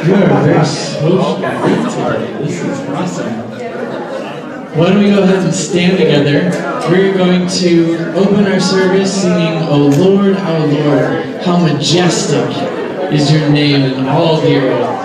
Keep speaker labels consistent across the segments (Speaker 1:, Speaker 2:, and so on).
Speaker 1: You are very social today. This is awesome. Why don't we go ahead and stand together? We're going to open our service singing, O Lord, how majestic is your name in all the earth.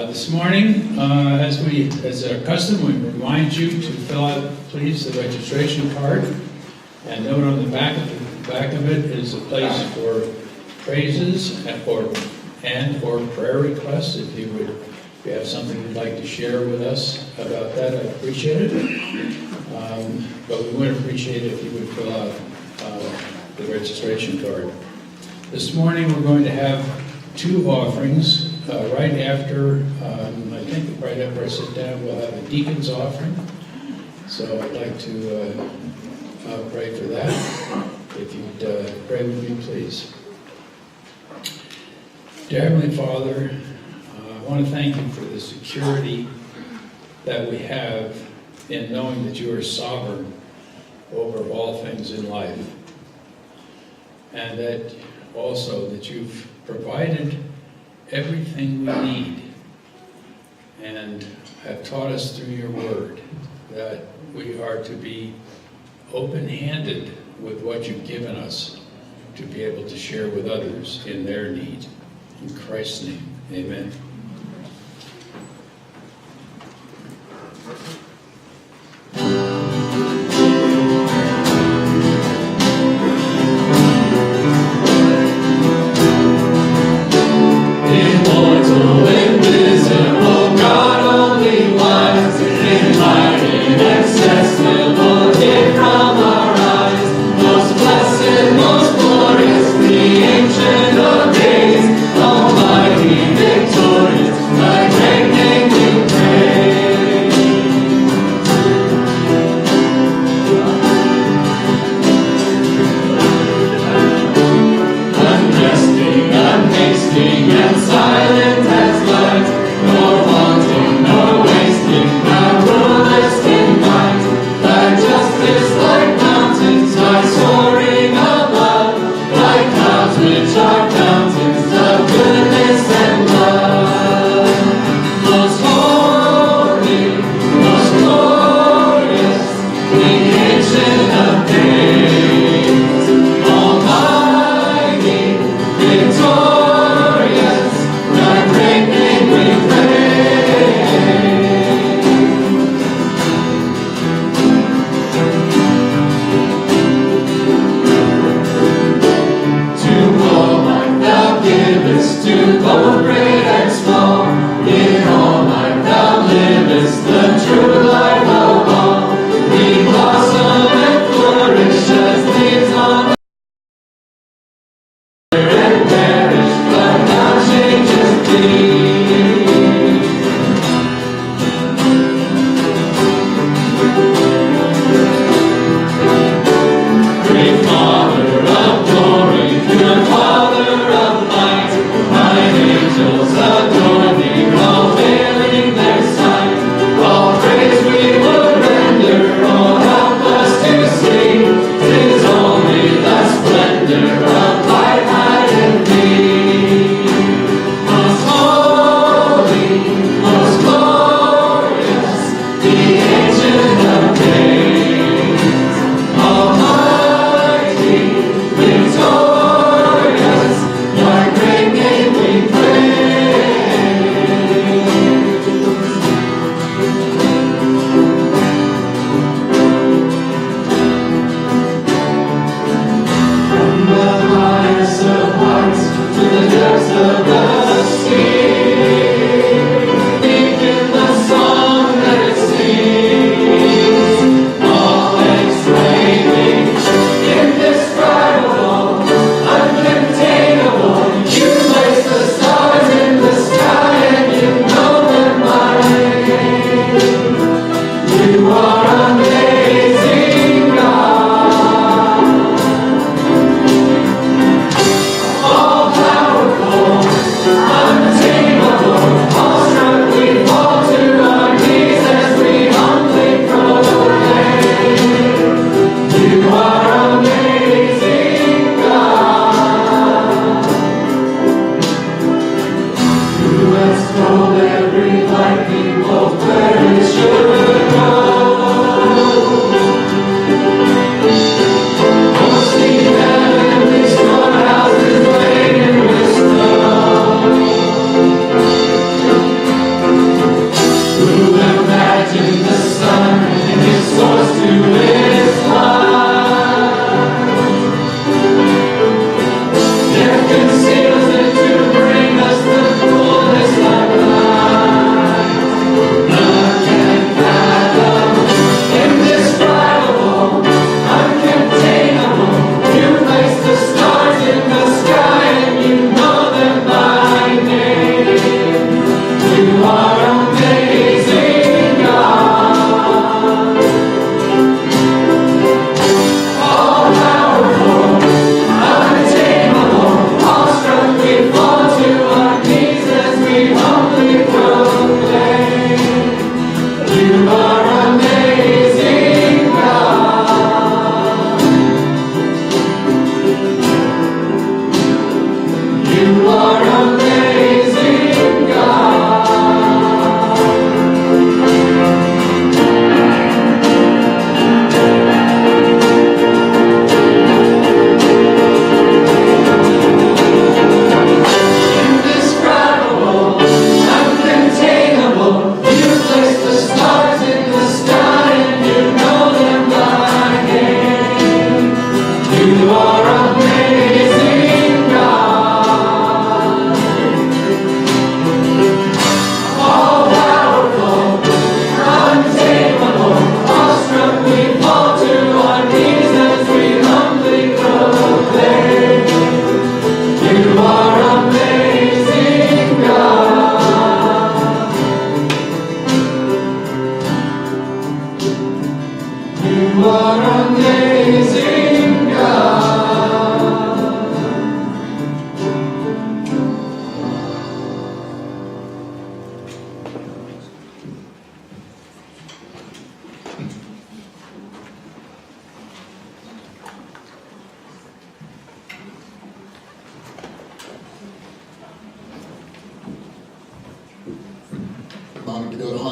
Speaker 1: This morning, as our custom, we remind you to fill out, please, the registration card, and note on the back of it is a place for praises or prayer requests. If you have something you'd like to share with us about that, I'd appreciate it. But we would appreciate it if you would fill out the registration card. This morning, we're going to have two offerings. Right after, I think right after I sit down, we'll have a deacon's offering. So I'd like to pray for that. If you'd pray with me, please. Dear Heavenly Father, I want to thank you for the security that we have in knowing that you are sovereign over all things in life. And that also that you've provided everything we need and have taught us through your word that we are to be open-handed with what you've given us to be able to share with others in their need. In Christ's name, amen.
Speaker 2: Immortal, invisible, God only wise, enlightened, inaccessible, hid from our eyes, most blessed, most glorious, the Ancient of Days, Almighty, victorious.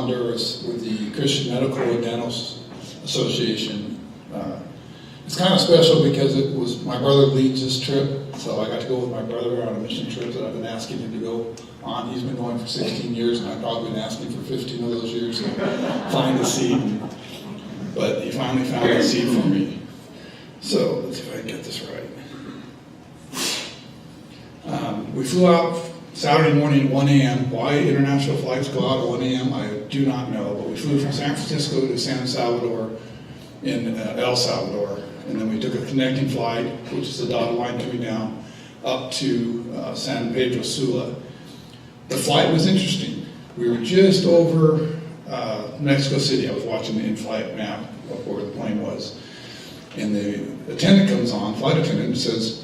Speaker 3: Honduras with the Christian Medical and Dental Association. It's kind of special because it was, my brother leads this trip, so I got to go with my brother on a mission trip that I've been asking him to go on. He's been going for 16 years, and I've probably been asking for 15 of those years to find a seat, but he finally found a seat for me. So, let's see if I can get this right. We flew out Saturday morning at 1 a.m. Why international flights go out at 1 a.m., I do not know, but we flew from San Francisco to San Salvador in El Salvador, and then we took a connecting flight, which is the dotted line coming down, up to San Pedro Sula. The flight was interesting. We were just over Mexico City. I was watching the in-flight map of where the plane was. And the attendant comes on, flight attendant, and says,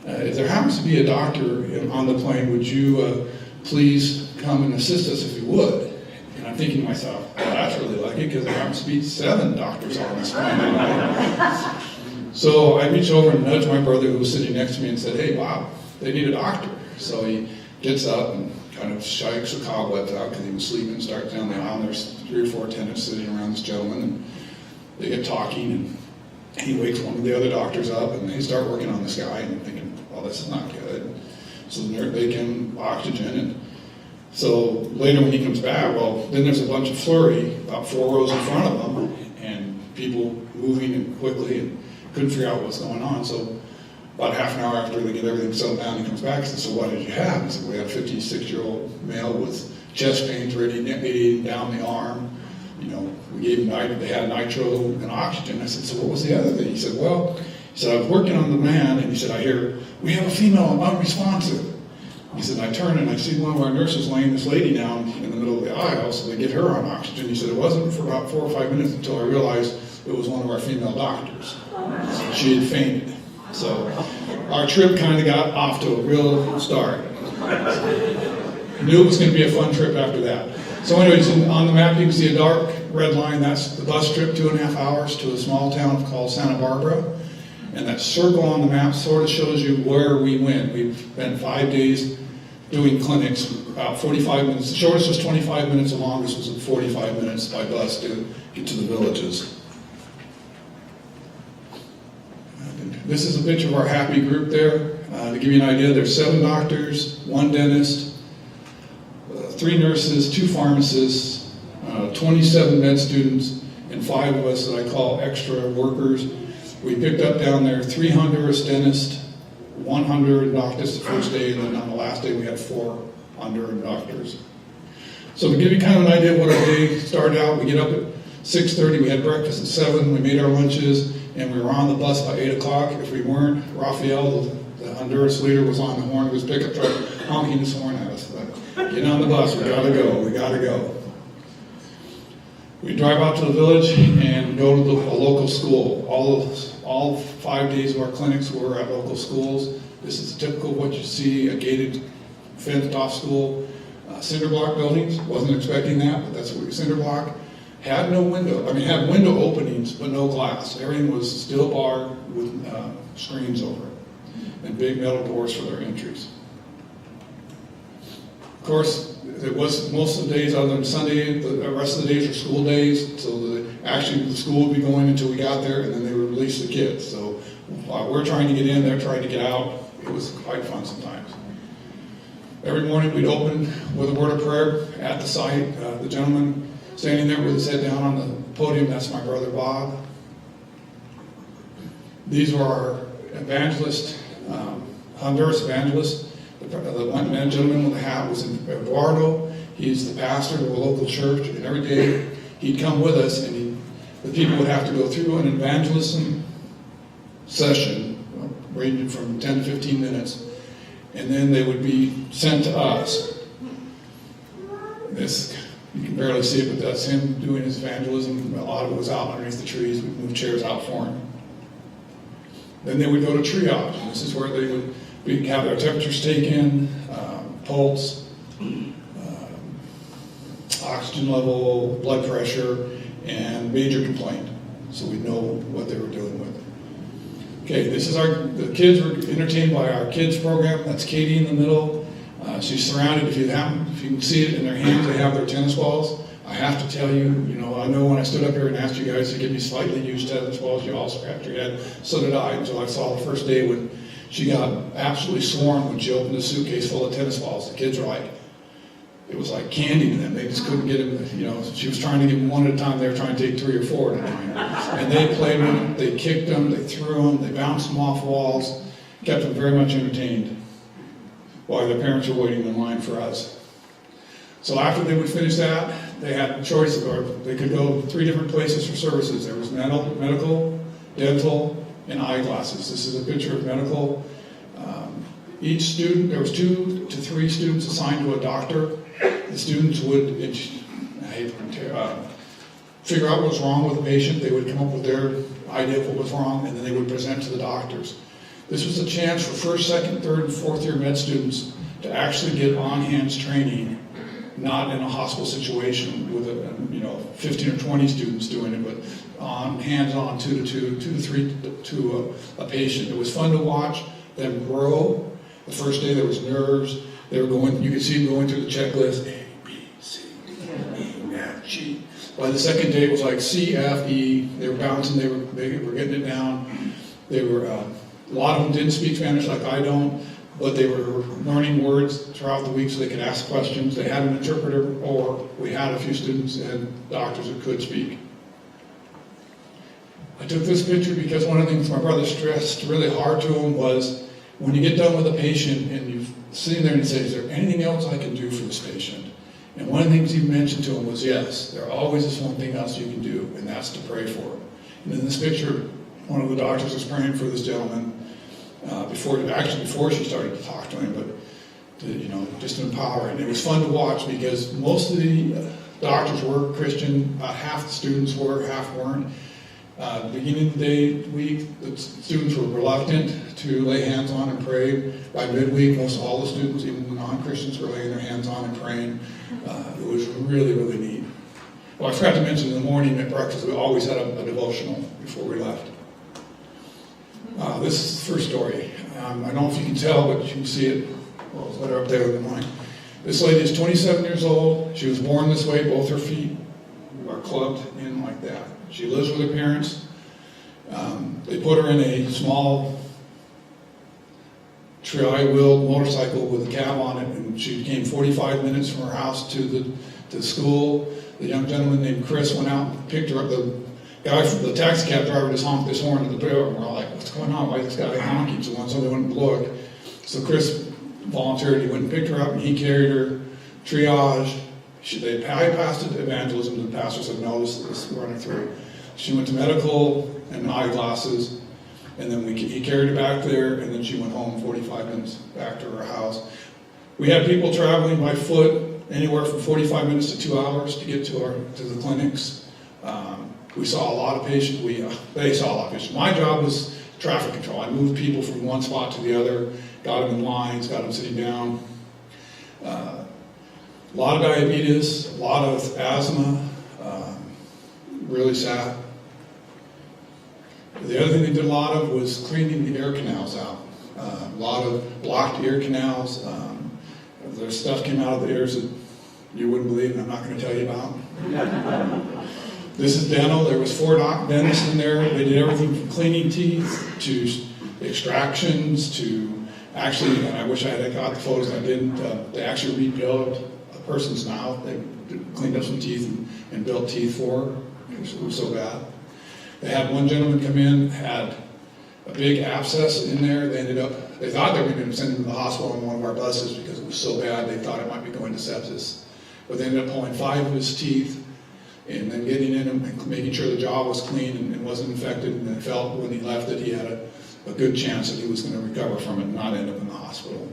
Speaker 3: if there happens to be a doctor on the plane, would you please come and assist us if you would? And I'm thinking to myself, well, that's really lucky because there happens to be 7 doctors on this plane. So I reached over and nudged my brother who was sitting next to me and said, hey, Bob, they need a doctor. So he gets up and kind of shakes the cobwebs out because he was sleeping, starts down the aisle, and there's 3 or 4 attendants sitting around this gentleman, and they get talking, and he wakes one of the other doctors up, and they start working on this guy, and I'm thinking, well, this is not good. So they give him oxygen, and so later when he comes back, well, then there's a bunch of flurry, about 4 rows in front of them, and people moving and quickly, and couldn't figure out what's going on. So about half an hour after they get everything settled down, he comes back and says, so what did you have? He said, we had a 56-year-old male with chest pains radiating down the arm. You know, we gave him, they had nitro and oxygen. I said, so what was the other thing? He said, well, I was working on the man, and he said, I hear, we have a female unresponsive. He said, I turn and I see one of our nurses laying this lady down in the middle of the aisle, so they get her on oxygen. He said, it wasn't for about 4 or 5 minutes until I realized it was one of our female doctors. She had fainted. So our trip kind of got off to a real start. Knew it was going to be a fun trip after that. So anyways, on the map you can see a dark red line. That's the bus trip, 2.5 hours to a small town called Santa Barbara. And that circle on the map sort of shows you where we went. We've spent 5 days doing clinics, about 45 minutes. The shortest was 25 minutes, the longest was 45 minutes by bus to get to the villages. This is a picture of our happy group there. To give you an idea, there's 7 doctors, 1 dentist, 3 nurses, 2 pharmacists, 27 med students, and 5 of us that I call extra workers. We picked up down there 3 Honduras dentists, 1 Honduran doctors the first day, and then on the last day we had 4 Honduran doctors. So to give you kind of an idea of what our day started out, we get up at 6:30, we had breakfast at 7, we made our lunches, and we were on the bus by 8 o'clock. If we weren't, Rafael, the Honduras leader, was on the horn of his pickup truck honking his horn at us. Like, get on the bus, we gotta go, we gotta go. We drive out to the village and go to a local school. All 5 days of our clinics were at local schools. This is typical of what you see, a gated, fenced-off school. Cinder block buildings, wasn't expecting that, but that's what we cinder block. Had no window, had window openings, but no glass. Everything was steel barred with screens over it, and big metal doors for their entries. Of course, it was most of the days other than Sunday, the rest of the days were school days, so actually the school would be going until we got there, and then they would release the kids. So while we're trying to get in, they're trying to get out. It was quite fun sometimes. Every morning we'd open with a word of prayer at the site. The gentleman standing there with his head down on the podium, that's my brother Bob. These were our evangelists, Honduras evangelists. The one man gentleman with the hat was Eduardo. He's the pastor of a local church, and every day he'd come with us, and the people would have to go through an evangelism session, ranging from 10 to 15 minutes, and then they would be sent to us. This, you can barely see it, but that's him doing his evangelism. A lot of it was out underneath the trees. We'd move chairs out for him. Then they would go to triage, and this is where they would have their temperatures taken, pulse, oxygen level, blood pressure, and major complaint, so we know what they were dealing with. Okay, this is the kids were entertained by our kids program. That's Katie in the middle. She's surrounded, if you can see it in their hands, they have their tennis balls. I have to tell you, I know when I stood up here and asked you guys to give me slightly used tennis balls, you all scratched your head. So did I, until I saw the first day when she got absolutely swarmed when she opened a suitcase full of tennis balls. The kids were like, it was like candy to them. They just couldn't get them, she was trying to give them one at a time. They were trying to take 3 or 4 at a time. And they played with them, they kicked them, they threw them, they bounced them off walls, kept them very much entertained while their parents were waiting in line for us. So after they would finish that, they had a choice, or they could go 3 different places for services. There was medical, dental, and eyeglasses. This is a picture of medical. Each student, there was 2 to 3 students assigned to a doctor. The students would figure out what was wrong with the patient. They would come up with their idea of what was wrong, and then they would present to the doctors. This was a chance for first, second, third, and fourth year med students to actually get on-hands training, not in a hospital situation with 15 or 20 students doing it, but hands-on, 2 to 3 to a patient. It was fun to watch them grow. The first day there was nerves. They were going, you could see them going through the checklist, A, B, C, D, E, F, G. By the second day it was like C, F, E. They were bouncing, they were getting it down. They were, a lot of them didn't speak Spanish like I don't, but they were learning words throughout the week so they could ask questions. They had an interpreter, or we had a few students and doctors that could speak. I took this picture because one of the things my brother stressed really hard to him was, when you get done with a patient and you're sitting there and you say, is there anything else I can do for this patient? And one of the things he mentioned to him was, yes, there always is one thing else you can do, and that's to pray for him. And in this picture, one of the doctors was praying for this gentleman before she started to talk to him, but just to empower. And it was fun to watch because most of the doctors were Christian, about half the students were, half weren't. Beginning of the week, the students were reluctant to lay hands on and pray. By midweek, most all the students, even the non-Christians, were laying their hands on and praying. It was really, really neat. Well, I forgot to mention in the morning at breakfast, we always had a devotional before we left. This is the first story. I don't know if you can tell, but you can see it. Well, it's better up there than mine. This lady is 27 years old. She was born this way. Both her feet are clubbed in like that. She lives with her parents. They put her in a small tri-wheeled motorcycle with a cab on it, and she came 45 minutes from her house to the school. The young gentleman named Chris went out and picked her up. The taxi cab driver just honked his horn at the door, and we're all like, what's going on? Why is this guy honking? So they went and look. So Chris volunteered. He went and picked her up, and he carried her, triage. They passed it to evangelism, and the pastor said, no, this is running through. She went to medical and eyeglasses, and then he carried her back there, and then she went home 45 minutes back to her house. We had people traveling by foot anywhere from 45 minutes to 2 hours to get to the clinics. We saw a lot of patients. They saw a lot of patients. My job was traffic control. I moved people from one spot to the other, got them in lines, got them sitting down. A lot of diabetes, a lot of asthma, really sad. The other thing they did a lot of was cleaning the ear canals out. A lot of blocked ear canals. There's stuff came out of the ears that you wouldn't believe, and I'm not going to tell you about. This is dental. There was 4 dentists in there. They did everything from cleaning teeth to extractions to actually, and I wish I had got the photos, and I didn't, they actually rebuilt a person's mouth. They cleaned up some teeth and built teeth for her. It was so bad. They had one gentleman come in, had a big abscess in there. They thought they were going to send him to the hospital on one of our buses because it was so bad they thought it might be going to sepsis. But they ended up pulling 5 of his teeth and then getting in him and making sure the jaw was clean and wasn't infected, and then felt when he left that he had a good chance that he was going to recover from it and not end up in the hospital.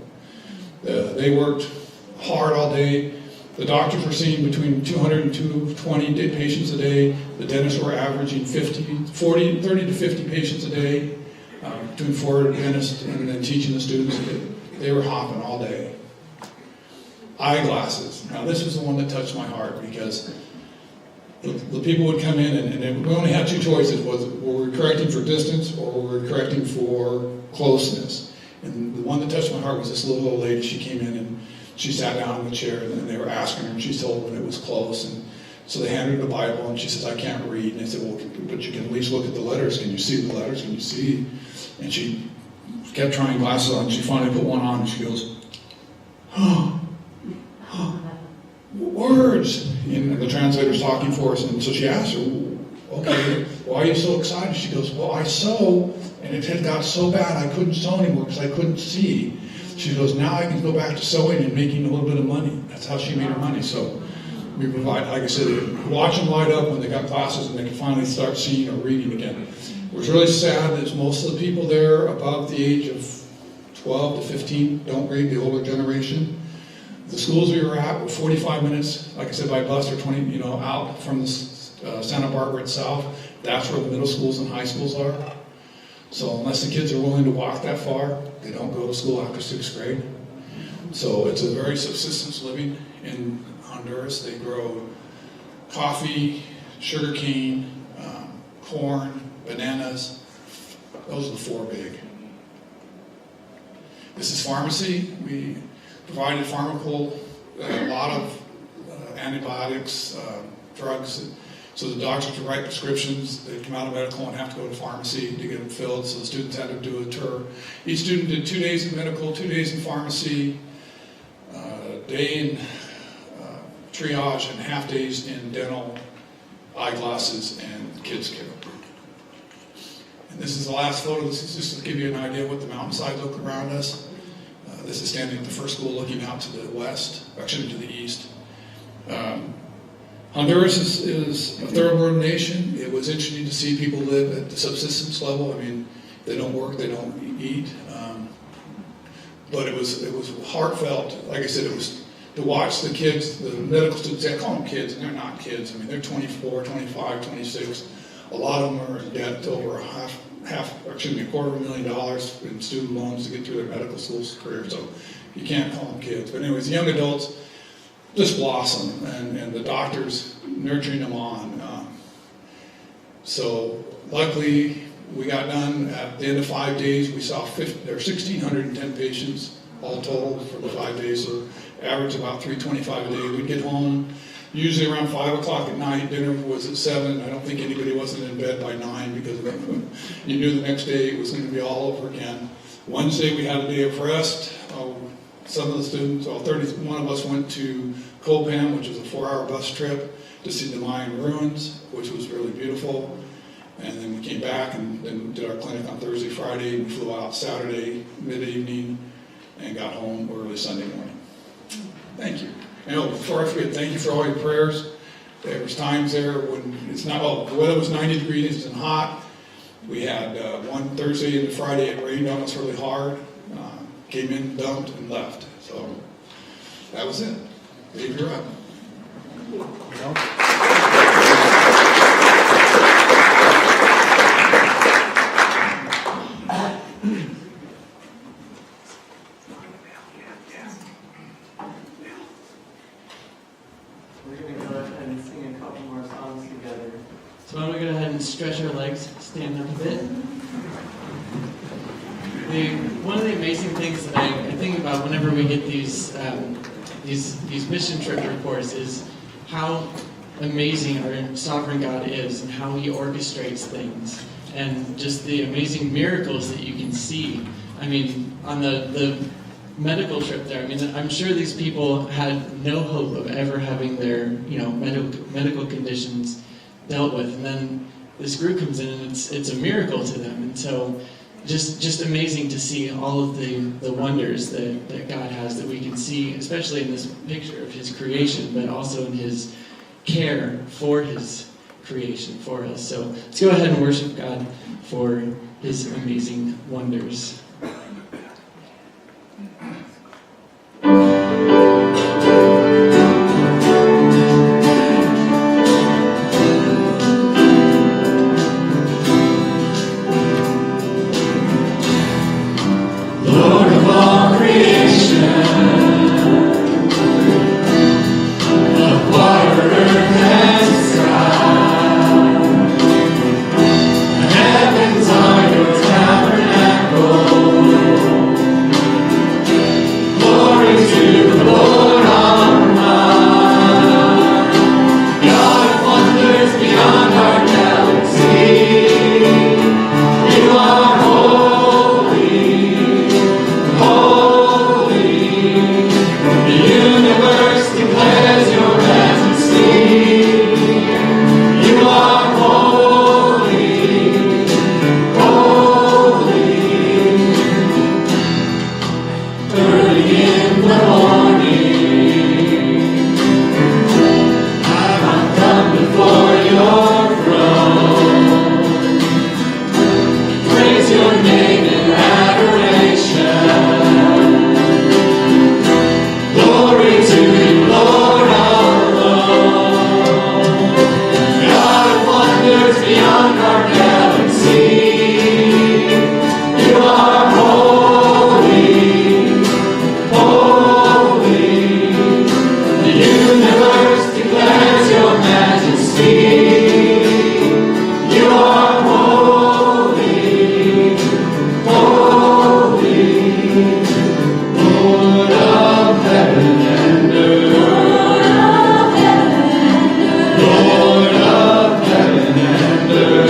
Speaker 3: They worked hard all day. The doctors were seeing between 200 and 220 patients a day. The dentists were averaging 30 to 50 patients a day, between 4 dentists and then teaching the students. They were hopping all day. Eyeglasses. Now this was the one that touched my heart because the people would come in and we only had 2 choices. Were we correcting for distance or were we correcting for closeness? And the one that touched my heart was this little old lady. She came in and she sat down in the chair, and they were asking her, and she told them it was close. And So they handed her the Bible, and she says, I can't read. And they said, well, but you can at least look at the letters. Can you see the letters? Can you see? And she kept trying glasses on. She finally put one on, and she goes, oh, words. And the translator's talking for us. And so she asked her, okay, why are you so excited? She goes, well, I sew, and it had got so bad I couldn't sew anymore because I couldn't see. She goes, now I can go back to sewing and making a little bit of money. That's how she made her money. So we provide, like I said, watch them light up when they got glasses and they can finally start seeing or reading again. What's really sad is most of the people there above the age of 12 to 15 don't read, the older generation. The schools we were at were 45 minutes, like I said, by bus or 20, out from Santa Barbara itself. That's where the middle schools and high schools are. So unless the kids are willing to walk that far, they don't go to school after 6th grade. So it's a very subsistence living in Honduras. They grow coffee, sugar cane, corn, bananas. Those are the 4 big. This is pharmacy. We provided a lot of antibiotics, drugs. So the doctors would write prescriptions. They'd come out of medical and have to go to pharmacy to get them filled. So the students had to do a tour. Each student did 2 days in medical, 2 days in pharmacy, a day in triage, and half days in dental, eyeglasses, and kids care. And this is the last photo. This is just to give you an idea of what the mountainside look around us. This is standing at the first school looking out to the west, actually to the east. Honduras is a third world nation. It was interesting to see people live at the subsistence level. I mean, they don't work, they don't eat. But it was heartfelt. Like I said, it was to watch the kids, the medical students, I call them kids, and they're not kids. I mean, they're 24, 25, 26. A lot of them are in debt to over $250,000 in student loans to get through their medical school career. So you can't call them kids. But anyways, young adults just blossom, and the doctors nurturing them on. So luckily, we got done at the end of 5 days. We saw 1,610 patients all total for the 5 days. So average about 325 a day. We'd get home usually around 5 o'clock at night. Dinner was at 7. I don't think anybody wasn't in bed by 9 because you knew the next day it was going to be all over again. Wednesday we had a day of rest. Some of the students, 31 of us went to Copan, which was a 4-hour bus trip to see the Mayan ruins, which was really beautiful. And then we came back and then did our clinic on Thursday, Friday. We flew out Saturday, mid-evening, and got home early Sunday morning. Thank you. And before I forget, thank you for all your prayers. There was times there when the weather was 90 degrees and hot. We had one Thursday and Friday, it rained on us really hard. Came in, dumped, and left. So that was it. Dave, you're up.
Speaker 2: We're going to go ahead and sing a couple more songs together.
Speaker 4: So why don't we go ahead and stretch our legs, stand up a bit. One of the amazing things that I think about whenever we get these mission trip reports is how amazing our sovereign God is and how He orchestrates things and just the amazing miracles that you can see. I mean, on the medical trip there, I mean, I'm sure these people had no hope of ever having their medical conditions dealt with, and then this group comes in and it's a miracle to them, and so. Just amazing to see all of the wonders that God has that we can see, especially in this picture of His creation, but also in His care for His creation for us. So let's go ahead and worship God for His amazing wonders.
Speaker 2: Heavens are your tabernacle.
Speaker 5: beyond our galaxy. You are holy, holy. The universe declares your majesty. You are holy, holy. Lord of heaven and earth. Lord of heaven and earth.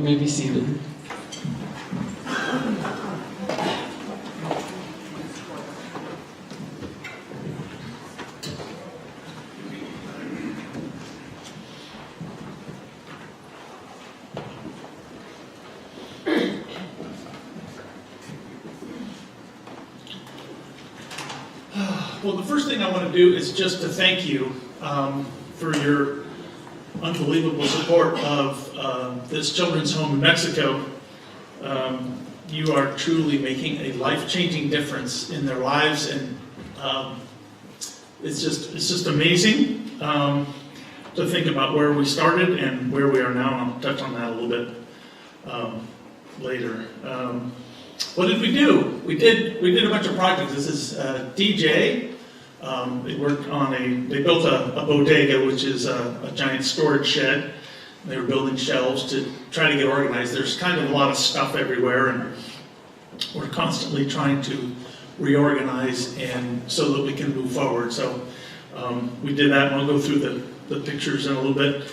Speaker 4: may be seated.
Speaker 6: Well, the first thing I want to do is just to thank you for your unbelievable support of this children's home in Mexico. You are truly making a life-changing difference in their lives, and it's just amazing to think about where we started and where we are now. And I'll touch on that a little bit later. What did we do? We did a bunch of projects. This is DJ. They worked on they built a bodega, which is a giant storage shed. They were building shelves to try to get organized. There's kind of a lot of stuff everywhere, and we're constantly trying to reorganize and so that we can move forward. So we did that, and I'll go through the pictures in a little bit.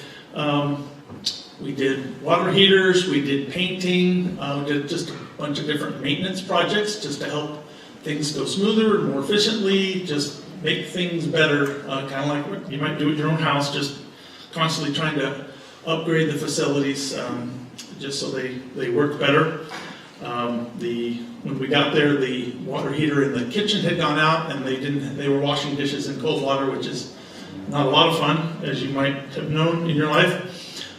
Speaker 6: We did water heaters, we did painting, we did just a bunch of different maintenance projects just to help things go smoother, more efficiently, just make things better, kind of like what you might do at your own house, just constantly trying to upgrade the facilities just so they work better. When we got there, the water heater in the kitchen had gone out, and they were washing dishes in cold water, which is not a lot of fun, as you might have known in your life.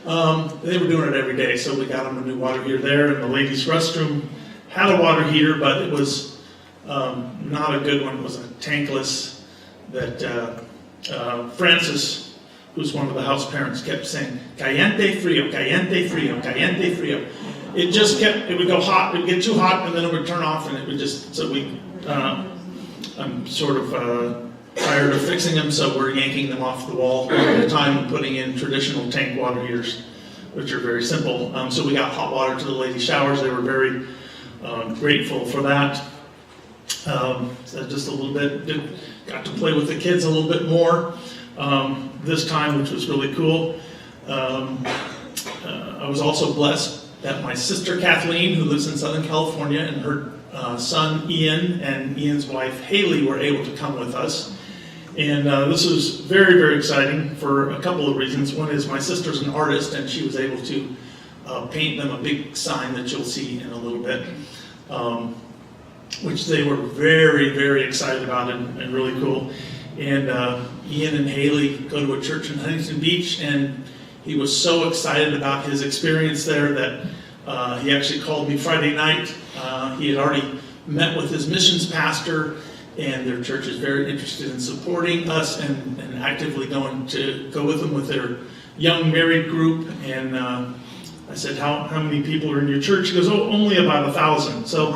Speaker 6: They were doing it every day, so we got them a new water heater there, and the ladies' restroom had a water heater, but it was not a good one. It was a tankless that Francis, who's one of the house parents, kept saying, caliente frio, caliente frio, caliente frio. It would go hot, it would get too hot, and then it would turn off, and it would just, so I'm sort of tired of fixing them, so we're yanking them off the wall all the time and putting in traditional tank water heaters, which are very simple. So we got hot water to the ladies' showers. They were very grateful for that. So just a little bit, got to play with the kids a little bit more this time, which was really cool. I was also blessed that my sister Kathleen, who lives in Southern California, and her son Ian and Ian's wife Haley were able to come with us. And this was very, very exciting for a couple of reasons. One is my sister's an artist, and she was able to paint them a big sign that you'll see in a little bit, which they were very, very excited about and really cool. And Ian and Haley go to a church in Huntington Beach, and he was so excited about his experience there that he actually called me Friday night. He had already met with his missions pastor, and their church is very interested in supporting us and actively going to go with them with their young married group. And I said, how many people are in your church? He goes, oh, only about 1,000. So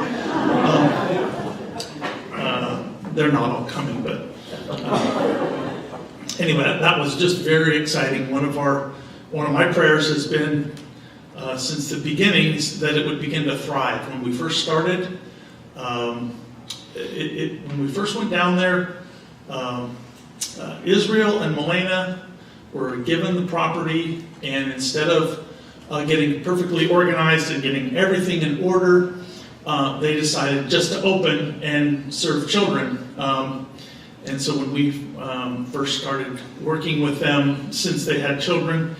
Speaker 6: they're not all coming, but anyway, that was just very exciting. One of my prayers has been since the beginning that it would begin to thrive. When we first started, when we first went down there, Israel and Milena were given the property, and instead of getting perfectly organized and getting everything in order, they decided just to open and serve children. And so when we first started working with them, since they had children,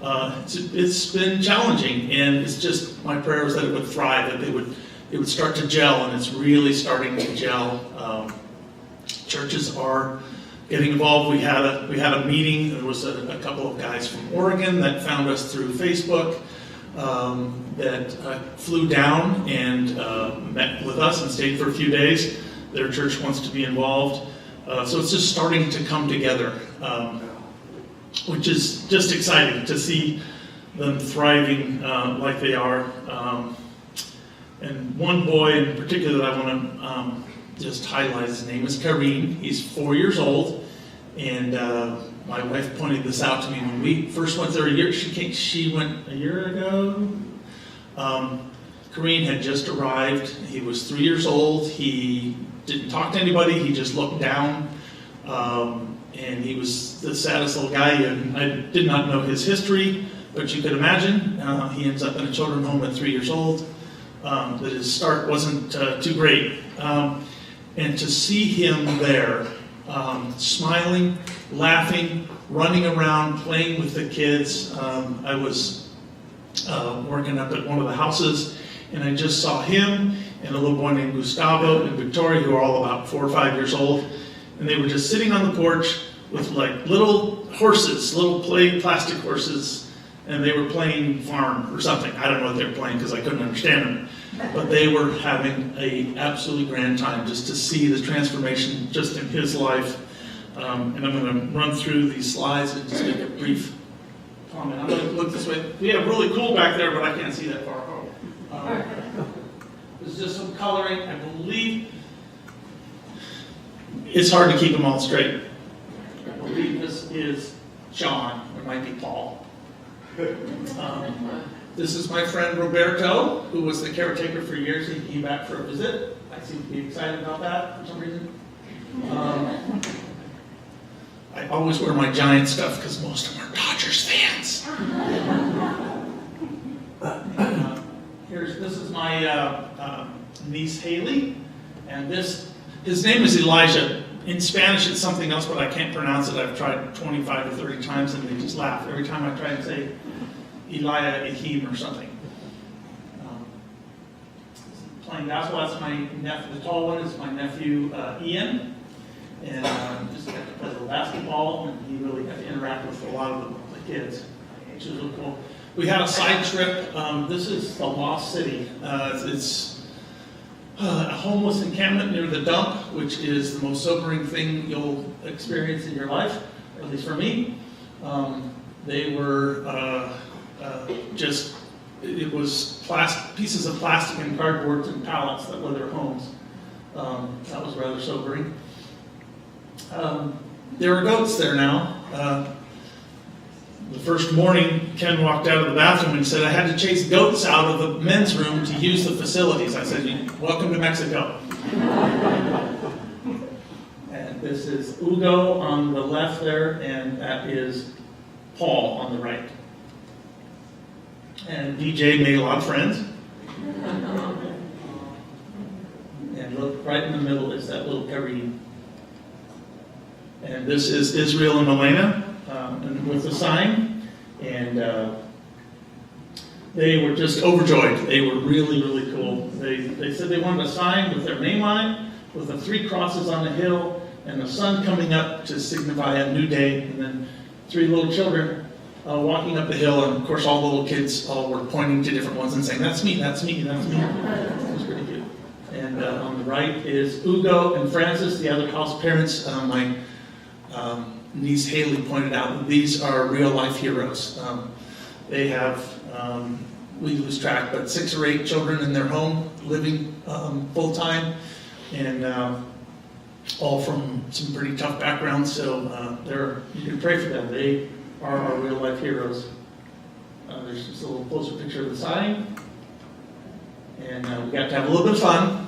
Speaker 6: it's been challenging, and it's just my prayer was that it would thrive, that it would start to gel, and it's really starting to gel. Churches are getting involved. We had a meeting. There was a couple of guys from Oregon that found us through Facebook that flew down and met with us and stayed for a few days. Their church wants to be involved. So it's just starting to come together, which is just exciting to see them thriving like they are. And one boy in particular that I want to just highlight, his name is Kareem. He's 4 years old, and my wife pointed this out to me when we first went there she went a year ago. Kareem had just arrived. He was 3 years old. He didn't talk to anybody. He just looked down, and he was the saddest little guy. And I did not know his history, But you could imagine, he ends up in a children's home at 3 years old, that his start wasn't too great. And to see him there, smiling, laughing, running around, playing with the kids. I was working up at one of the houses, and I just saw him and a little boy named Gustavo and Victoria, who are all about 4 or 5 years old, and they were just sitting on the porch with like little horses, little plastic horses, and they were playing farm or something. I don't know what they were playing because I couldn't understand them, but they were having a absolutely grand time just to see the transformation just in his life. And I'm going to run through these slides and just make a brief comment. I'm going to look this way. We have really cool back there, but I can't see that far. This is just some coloring. I believe it's hard to keep them all straight. I believe this is John, or it might be Paul. This is my friend Roberto, who was the caretaker for years. He came back for a visit. I seem to be excited about that for some reason. I always wear my Giant stuff because most of them are Dodgers fans. This is my niece Haley, and his name is Elijah. In Spanish it's something else, but I can't pronounce it. I've tried 25 or 30 times and they just laugh every time I try and say Elia Ehim or something. Playing basketball, that's my nephew. The tall one is my nephew Ian. And just got to play a little basketball, and he really got to interact with a lot of the kids, which is really cool. We had a side trip. This is the Lost City. It's a homeless encampment near the dump, which is the most sobering thing you'll experience in your life, or at least for me. They were it was pieces of plastic and cardboard and pallets that were their homes. That was rather sobering. There are goats there now. The first morning, Ken walked out of the bathroom and said, I had to chase goats out of the men's room to use the facilities. I said, welcome to Mexico. And this is Ugo on the left there, and that is Paul on the right. And DJ made a lot of friends. And look, right in the middle is that little Kareem. And this is Israel and Elena and with the sign. And they were just overjoyed. They were really, really cool. They said they wanted a sign with their name on it, with the 3 crosses on the hill, and the sun coming up to signify a new day. And then 3 little children walking up the hill. And of course, all the little kids all were pointing to different ones and saying, that's me, that's me, that's me. It was pretty cute. And on the right is Ugo and Francis, the other house parents. My niece Haley pointed out that these are real life heroes. They have, we lose track, but 6 or 8 children in their home living full time, and all from some pretty tough backgrounds. So you can pray for them. They are our real life heroes. There's just a little closer picture of the sign, and we got to have a little bit of fun.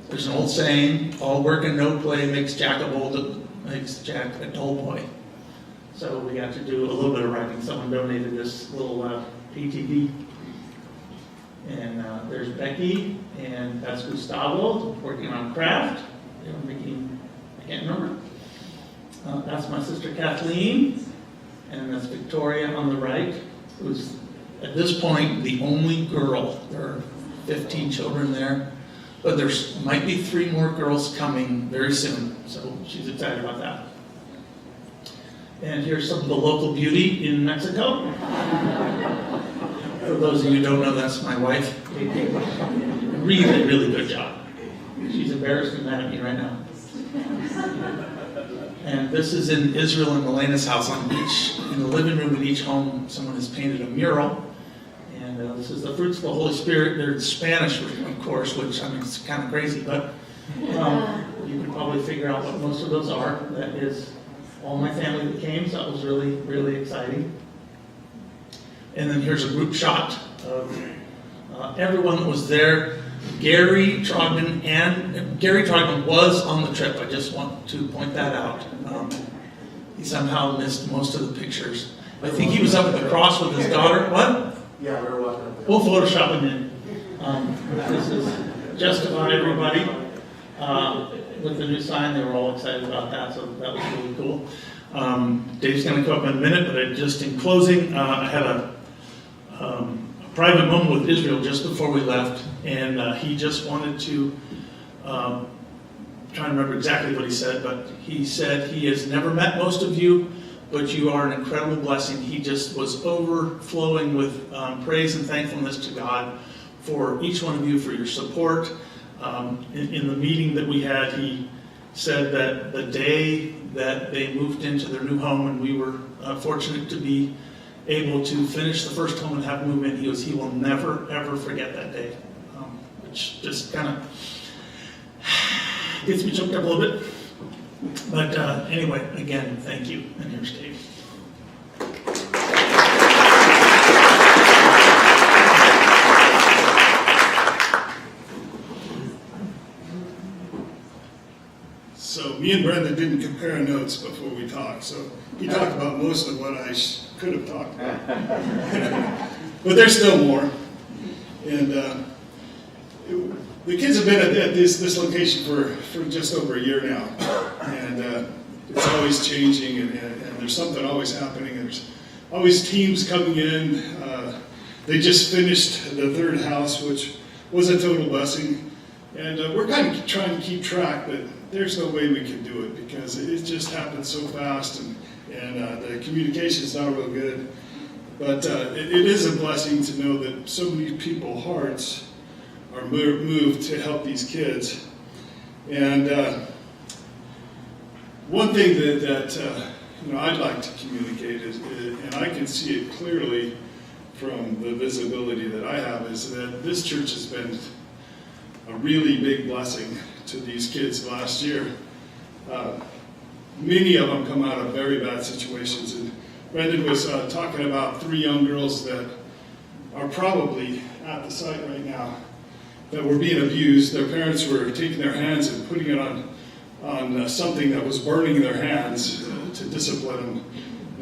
Speaker 6: There's an old saying: "All work and no play makes Jack a dull boy." So we got to do a little bit of writing. Someone donated this little ATV. And there's Becky, and that's Gustavo working on craft. They were making, I can't remember. That's my sister Kathleen, and that's Victoria on the right, who's at this point the only girl. There are 15 children there. But there might be 3 more girls coming very soon, so she's excited about that. And here's some of the local beauty in Mexico. For those of you who don't know, that's my wife. Really, really good job. She's embarrassed and mad at me right now. And this is in Israel and Elena's house. In the living room in each home, someone has painted a mural. And this is the fruits of the Holy Spirit. They're in Spanish, of course, which, I mean, it's kind of crazy, but you can probably figure out what most of those are. That is all my family that came, so that was really, really exciting. And then here's a group shot of everyone that was there. Gary Trogman was on the trip. I just want to point that out. He somehow missed most of the pictures. I think he was up at the cross with his daughter. What?
Speaker 2: Yeah, we were walking up there.
Speaker 6: We'll Photoshop him in. This is just about everybody. With the new sign, they were all excited about that, so that was really cool. Dave's going to come up in a minute, but just in closing, I had a private moment with Israel just before we left, and he just wanted to, trying to remember exactly what he said, but he said he has never met most of you, but you are an incredible blessing. He just was overflowing with praise and thankfulness to God for each one of you, for your support. In the meeting that we had, he said that the day that they moved into their new home, and we were fortunate to be able to finish the first home and have them move in, he will never, ever forget that day, which just kind of gets me choked up a little bit. But anyway, again, thank you, and here's Dave.
Speaker 7: So me and Brenda didn't compare notes before we talked, so he talked about most of what I could have talked about. But there's still more. And the kids have been at this location for just over a year now. And it's always changing, and there's something always happening. There's always teams coming in. They just finished the third house, which was a total blessing. And we're kind of trying to keep track, but there's no way we can do it because it just happens so fast, and the communication's not real good. But it is a blessing to know that so many people's hearts are moved to help these kids. And one thing that I'd like to communicate is, and I can see it clearly from the visibility that I have, is that this church has been a really big blessing to these kids last year. Many of them come out of very bad situations, and Brendan was talking about 3 young girls that are probably at the site right now that were being abused. Their parents were taking their hands and putting it on something that was burning their hands to discipline them,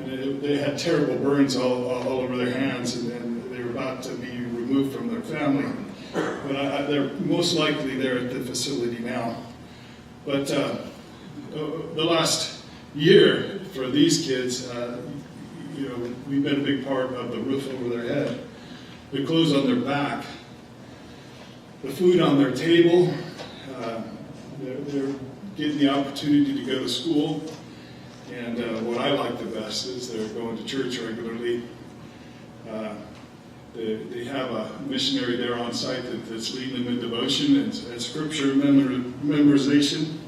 Speaker 7: and they had terrible burns all over their hands, and they were about to be removed from their family. But they're most likely they're at the facility now. But the last year for these kids, we've been a big part of the roof over their head, the clothes on their back, the food on their table. They're getting the opportunity to go to school. And what I like the best is they're going to church regularly. They have a missionary there on site that's leading them in devotion and scripture memorization.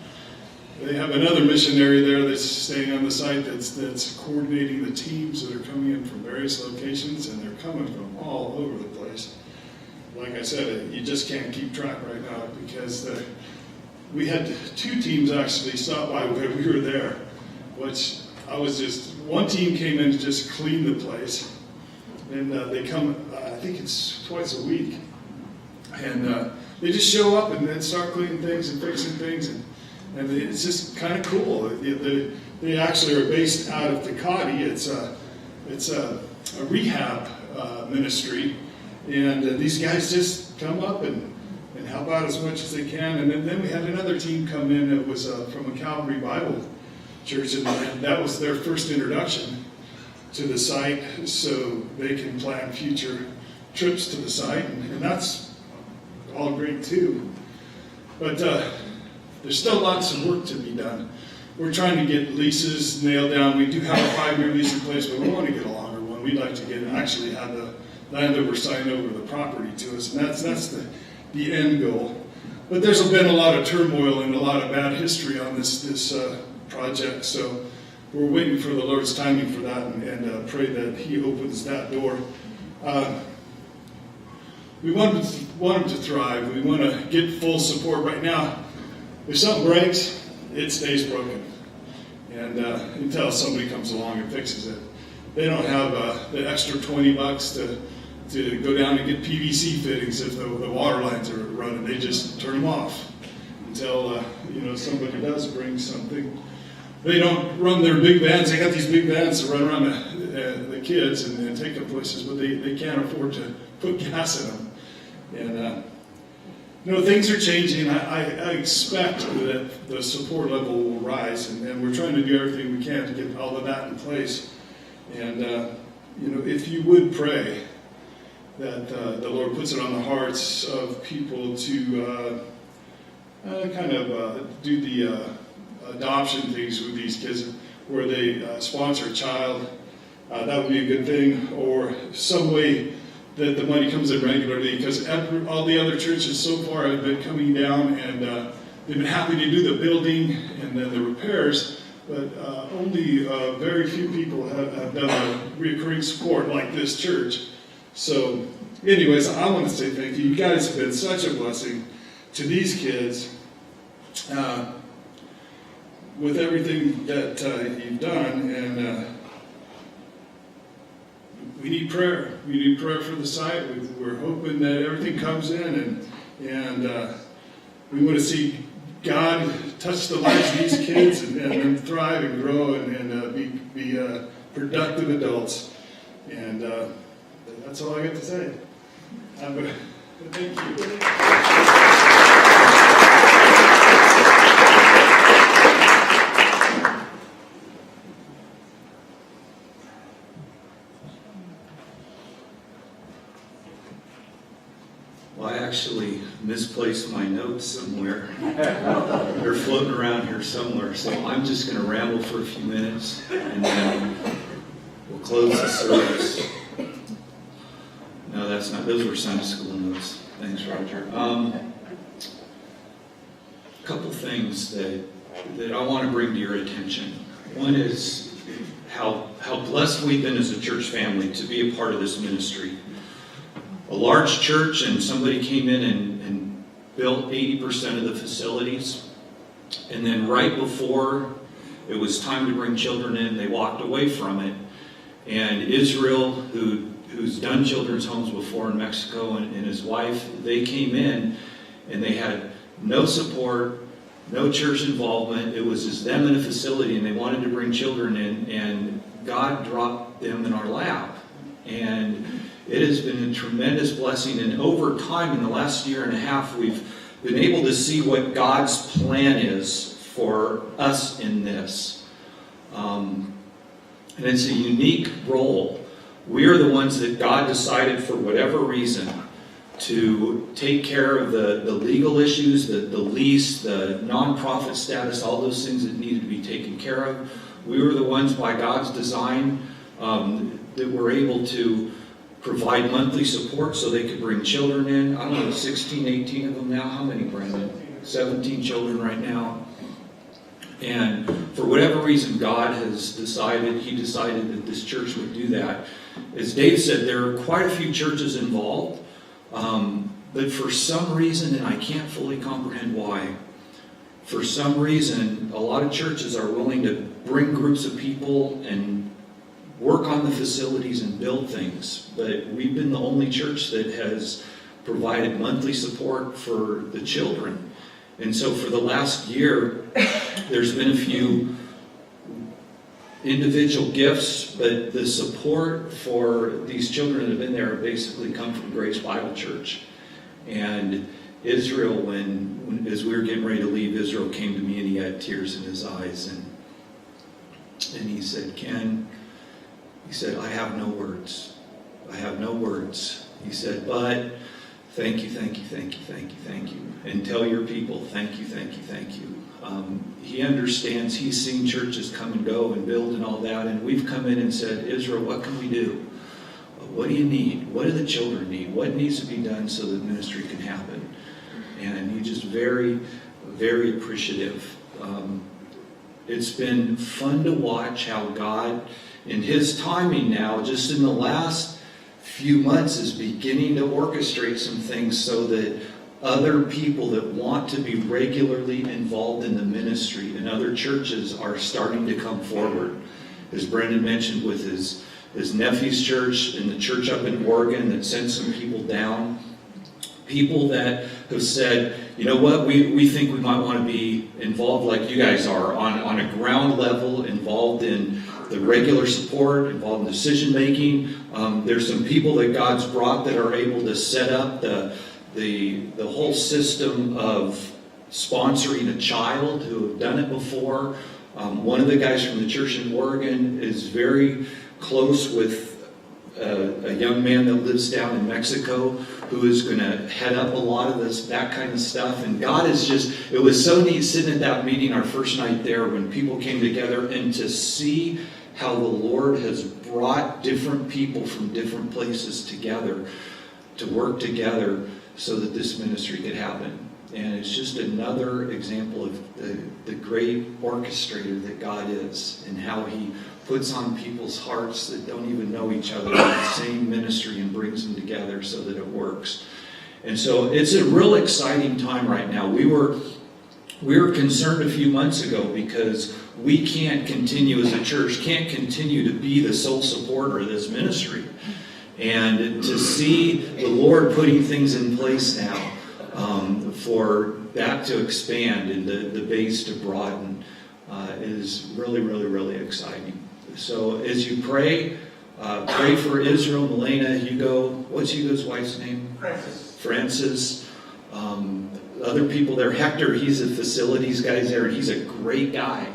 Speaker 7: They have another missionary there that's staying on the site that's coordinating the teams that are coming in from various locations, and they're coming from all over the place. Like I said, you just can't keep track right now because we had 2 teams actually stop by when we were there, which one team came in to just clean the place. And they come, I think it's twice a week. And they just show up and then start cleaning things and fixing things. And it's just kind of cool. They actually are based out of Takati. It's a rehab ministry. And these guys just come up and help out as much as they can. And then we had another team come in that was from a Calvary Bible church. And that was their first introduction to the site, so they can plan future trips to the site, and that's all great too. But there's still lots of work to be done. We're trying to get leases nailed down. We do have a 5-year lease in place, but we want to get a longer one. We'd like to actually have the landowner sign over the property to us, and that's the end goal. But there's been a lot of turmoil and a lot of bad history on this project, so we're waiting for the Lord's timing for that, and pray that He opens that door. We want them to thrive. We want to get full support right now. If something breaks, it stays broken, and until somebody comes along and fixes it. They don't have the extra $20 to go down and get PVC fittings if the water lines are running. They just turn them off until somebody does bring something. they don't run their big vans. They got these big vans to run around the kids and take them places, but they can't afford to put gas in them. And things are changing. I expect that the support level will rise, and we're trying to do everything we can to get all of that in place. And if you would pray that the Lord puts it on the hearts of people to do the adoption things with these kids, where they sponsor a child, that would be a good thing, or some way that the money comes in regularly, because all the other churches so far have been coming down, and they've been happy to do the building and then the repairs, but only very few people have done the recurring support like this church. So anyways, I want to say thank you. You guys have been such a blessing to these kids with everything that you've done, and we need prayer. We need prayer for the site. We're hoping that everything comes in, and we want to see God touch the lives of these kids and them thrive and grow and be productive adults. And that's all I got to say. Thank you.
Speaker 8: Well, I actually misplaced my notes somewhere. They're floating around here somewhere, so I'm just going to ramble for a few minutes, and then we'll close the service. No, that's not. Those were Sunday school notes. Thanks, Roger. A couple things that I want to bring to your attention. One is how blessed we've been as a church family to be a part of this ministry. A large church, and somebody came in and built 80% of the facilities, and then right before it was time to bring children in, they walked away from it. And Israel, who's done children's homes before in Mexico, and his wife, they came in and they had no support, no church involvement. It was just them in a facility, and they wanted to bring children in, and God dropped them in our lap. And it has been a tremendous blessing, and over time, in the last year and a half, we've been able to see what God's plan is for us in this. And it's a unique role. We are the ones that God decided, for whatever reason, to take care of the legal issues, the lease, the nonprofit status, all those things that needed to be taken care of. We were the ones, by God's design, that were able to provide monthly support so they could bring children in. I don't know, 16, 18 of them now. How many, Brandon? 17 children right now. And for whatever reason, God has decided, He decided that this church would do that. As Dave said, there are quite a few churches involved, but for some reason, and I can't fully comprehend why, for some reason, a lot of churches are willing to bring groups of people and work on the facilities and build things, but we've been the only church that has provided monthly support for the children. And so for the last year, there's been a few individual gifts, but the support for these children that have been there have basically come from Grace Bible Church. And Israel, when as we were getting ready to leave, Israel came to me and he had tears in his eyes, and he said, Ken, he said, I have no words. I have no words. He said, but thank you, thank you, thank you, thank you, thank you. And tell your people, thank you, thank you, thank you. He understands. He's seen churches come and go and build and all that. And we've come in and said, Israel, what can we do? What do you need? What do the children need? What needs to be done so that ministry can happen? And he's just very, very appreciative. It's been fun to watch how God, in His timing now, just in the last few months, is beginning to orchestrate some things so that other people that want to be regularly involved in the ministry in other churches are starting to come forward. As Brendan mentioned with his nephew's church and the church up in Oregon that sent some people down, People that have said, you know what, we think we might want to be involved like you guys are on a ground level, involved in the regular support, involved in decision making. There's some people that God's brought that are able to set up the whole system of sponsoring a child who have done it before. One of the guys from the church in Oregon is very close with a young man that lives down in Mexico who is going to head up a lot of that kind of stuff. And God is just, it was so neat sitting at that meeting our first night there when people came together and to see how the Lord has brought different people from different places together to work together so that this ministry could happen. And it's just another example of the great orchestrator that God is and how he puts on people's hearts that don't even know each other in the same ministry and brings them together so that it works. And so it's a real exciting time right now. We were concerned a few months ago because we can't continue as a church, can't continue to be the sole supporter of this ministry. And to see the Lord putting things in place now for that to expand and the base to broaden is really, really, really exciting. So as you pray, pray for Israel, Milena, Hugo. What's Hugo's wife's name? Francis. Other people there. Hector, he's a facilities guy there, and he's a great guy.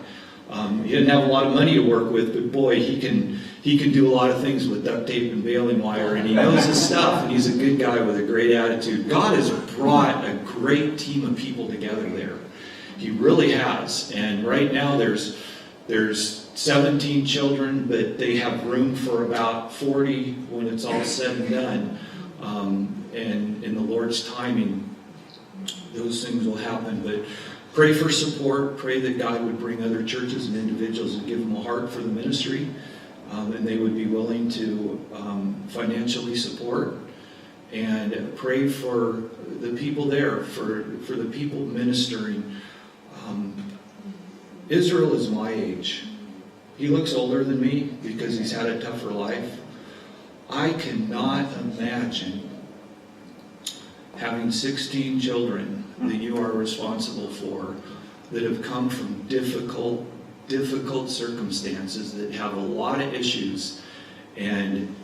Speaker 8: He didn't have a lot of money to work with, but boy, he can do a lot of things with duct tape and baling wire, and he knows his stuff, and he's a good guy with a great attitude. God has brought a great team of people together there. He really has. And right now there's 17 children, but they have room for about 40 when it's all said and done. And in the Lord's timing, those things will happen. But pray for support. Pray that God would bring other churches and individuals and give them a heart for the ministry. And they would be willing to financially support. And pray for the people there, for the people ministering. Israel is my age. He looks older than me because he's had a tougher life. I cannot imagine having 16 children that you are responsible for that have come from difficult circumstances, that have a lot of issues. And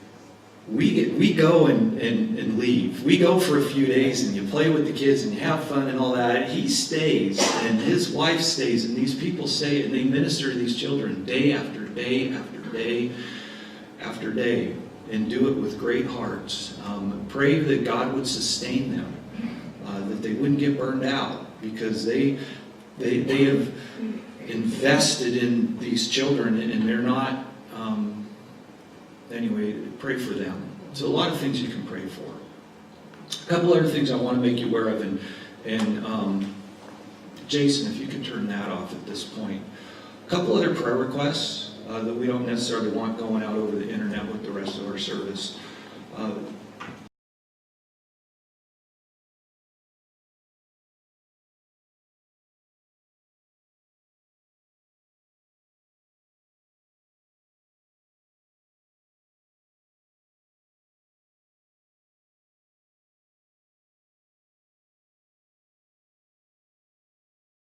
Speaker 8: we go and leave. We go for a few days and you play with the kids and you have fun and all that. He stays and his wife stays and these people stay and they minister to these children day after day after day after day and do it with great hearts. Pray that God would sustain them, that they wouldn't get burned out because they have invested in these children and they're not. Anyway, pray for them. So a lot of things you can pray for. A couple other things I want to make you aware of, and Jason, if you could turn that off at this point. A couple other prayer requests that we don't necessarily want going out over the internet with the rest of our service.